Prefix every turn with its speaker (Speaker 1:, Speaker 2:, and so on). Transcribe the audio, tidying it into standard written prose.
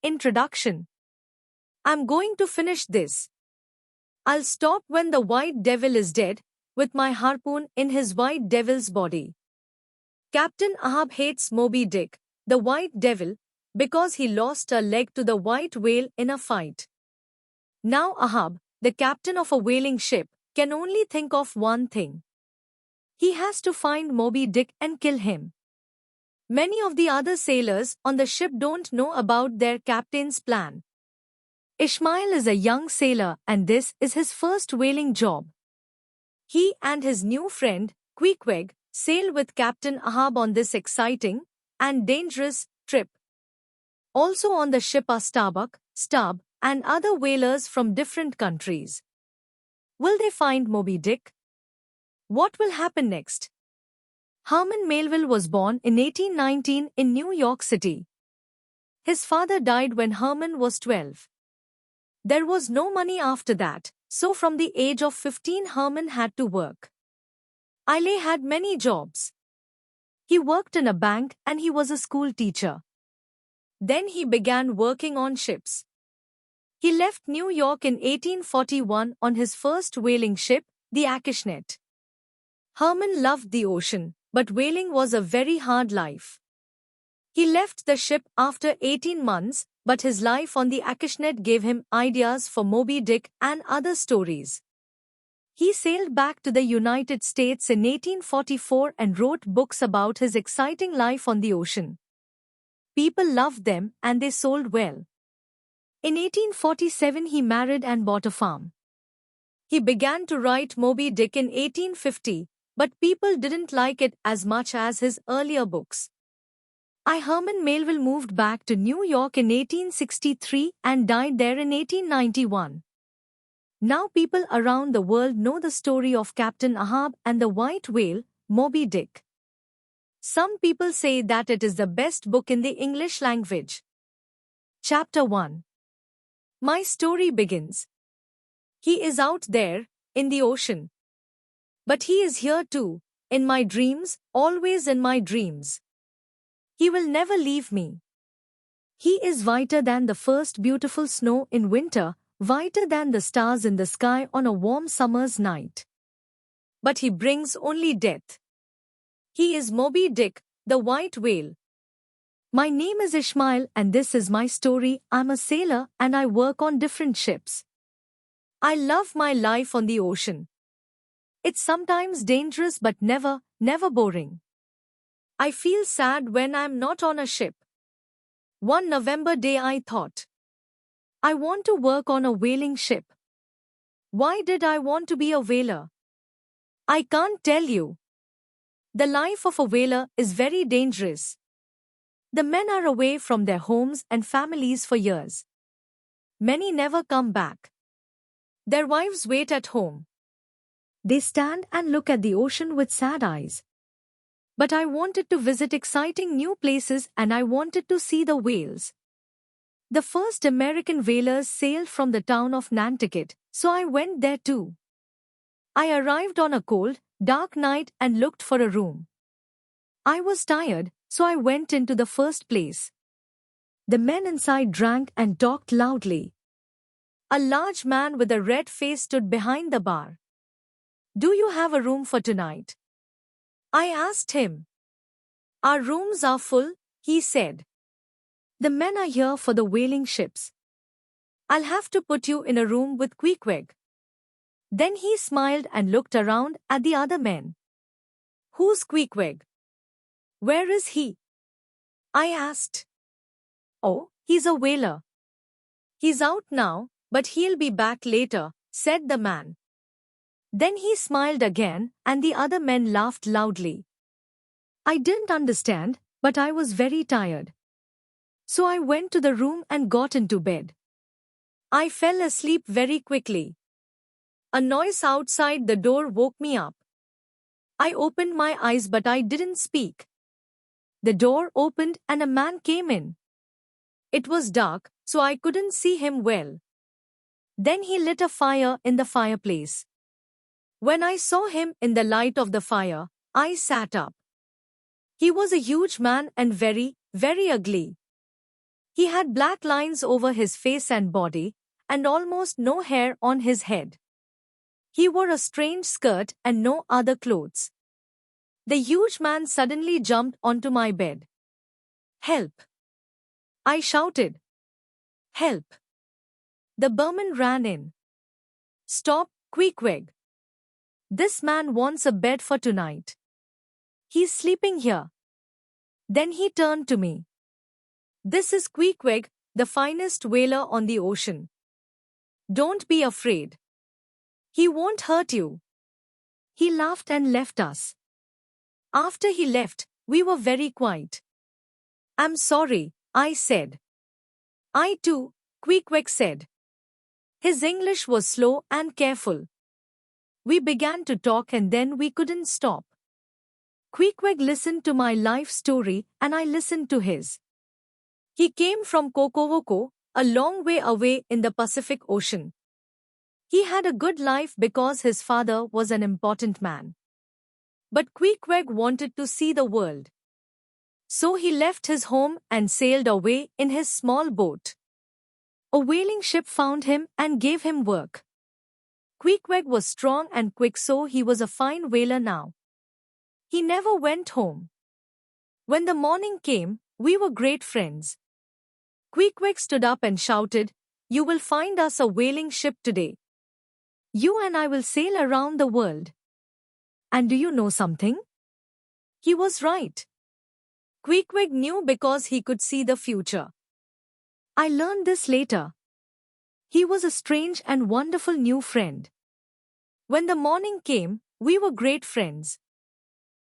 Speaker 1: Introduction. I'm going to finish this. I'll stop when the white devil is dead, with my harpoon in his white devil's body. Captain Ahab hates Moby Dick, the white devil, because he lost a leg to the white whale in a fight. Now Ahab, the captain of a whaling ship, can only think of one thing. He has to find Moby Dick and kill him. Many of the other sailors on the ship don't know about their captain's plan. Ishmael is a young sailor and this is his first whaling job. He and his new friend, Queequeg, sail with Captain Ahab on this exciting and dangerous trip. Also on the ship are Starbuck, Stubb, and other whalers from different countries. Will they find Moby Dick? What will happen next? Herman Melville was born in 1819 in New York City. His father died when Herman was 12. There was no money after that, so from the age of 15 Herman had to work. Eiley had many jobs. He worked in a bank and he was a school teacher. Then he began working on ships. He left New York in 1841 on his first whaling ship, the Acushnet. Herman loved the ocean, but whaling was a very hard life. He left the ship after 18 months, but his life on the Acushnet gave him ideas for Moby Dick and other stories. He sailed back to the United States in 1844 and wrote books about his exciting life on the ocean. People loved them and they sold well. In 1847 he married and bought a farm. He began to write Moby Dick in 1850, but people didn't like it as much as his earlier books. Herman Melville moved back to New York in 1863 and died there in 1891. Now people around the world know the story of Captain Ahab and the white whale, Moby Dick. Some people say that it is the best book in the English language. Chapter 1. My story begins. He is out there, in the ocean. But he is here too, in my dreams, always in my dreams. He will never leave me. He is whiter than the first beautiful snow in winter, whiter than the stars in the sky on a warm summer's night. But he brings only death. He is Moby Dick, the white whale. My name is Ishmael and this is my story. I'm a sailor and I work on different ships. I love my life on the ocean. It's sometimes dangerous but never boring. I feel sad when I'm not on a ship. One November day I thought, I want to work on a whaling ship. Why did I want to be a whaler? I can't tell you. The life of a whaler is very dangerous. The men are away from their homes and families for years. Many never come back. Their wives wait at home. They stand and look at the ocean with sad eyes. But I wanted to visit exciting new places and I wanted to see the whales. The first American whalers sailed from the town of Nantucket, so I went there too. I arrived on a cold, dark night and looked for a room. I was tired, so I went into the first place. The men inside drank and talked loudly. A large man with a red face stood behind the bar. Do you have a room for tonight? I asked him. Our rooms are full, he said. The men are here for the whaling ships. I'll have to put you in a room with Queequeg. Then he smiled and looked around at the other men. Who's Queequeg? Where is he? I asked. Oh, he's a whaler. He's out now, but he'll be back later, said the man. Then he smiled again, and the other men laughed loudly. I didn't understand, but I was very tired. So I went to the room and got into bed. I fell asleep very quickly. A noise outside the door woke me up. I opened my eyes but I didn't speak. The door opened and a man came in. It was dark, so I couldn't see him well. Then he lit a fire in the fireplace. When I saw him in the light of the fire, I sat up. He was a huge man and very ugly. He had black lines over his face and body, and almost no hair on his head. He wore a strange skirt and no other clothes. The huge man suddenly jumped onto my bed. "Help!" I shouted. "Help!" The Burman ran in. "Stop, Queequeg. This man wants a bed for tonight. He's sleeping here." Then he turned to me. "This is Queequeg, the finest whaler on the ocean. Don't be afraid. He won't hurt you." He laughed and left us. After he left, we were very quiet. "I'm sorry," I said. "I too," Queequeg said. His English was slow and careful. We began to talk and then we couldn't stop. Queequeg listened to my life story and I listened to his. He came from Kokowoko, a long way away in the Pacific Ocean. He had a good life because his father was an important man. But Queequeg wanted to see the world. So he left his home and sailed away in his small boat. A whaling ship found him and gave him work. Queequeg was strong and quick, so he was a fine whaler now. He never went home. When the morning came, we were great friends. Queequeg stood up and shouted, "You will find us a whaling ship today. You and I will sail around the world." And do you know something? He was right. Queequeg knew because he could see the future. I learned this later. He was a strange and wonderful new friend. When the morning came, we were great friends.